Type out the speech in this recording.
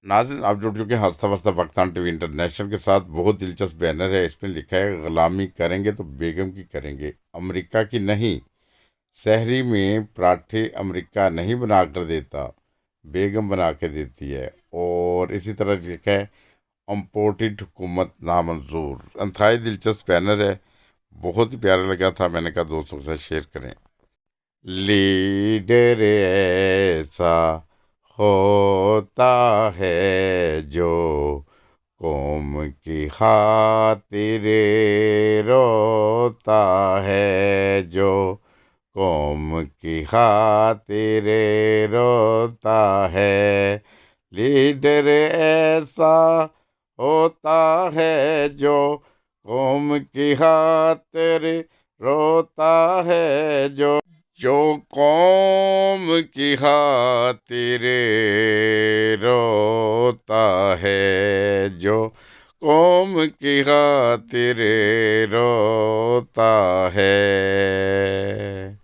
नाज़रीन, आप जुड़ चुके हैं हँसता बसता पाकिस्तान टीवी इंटरनेशनल के साथ। बहुत दिलचस्प बैनर है, इसमें लिखा है गुलामी करेंगे तो बेगम की करेंगे, अमेरिका की नहीं। शहरी में पराठे अमेरिका नहीं बना कर देता, बेगम बना के देती है। और इसी तरह लिखा है इम्पोर्टेड हुकूमत नामंजूर। अंतहाई दिलचस्प बैनर है, बहुत ही प्यारा लगा था, मैंने कहा दोस्तों के साथ शेयर करें। लीडर ऐसा होता है जो कौम की खातिर रोता है, जो कौम की खातिर रोता है। लीडर ऐसा होता है जो कौम की खातिर रोता है, जो कौम की खातिर रोता है, जो कौम की खातिर रोता है।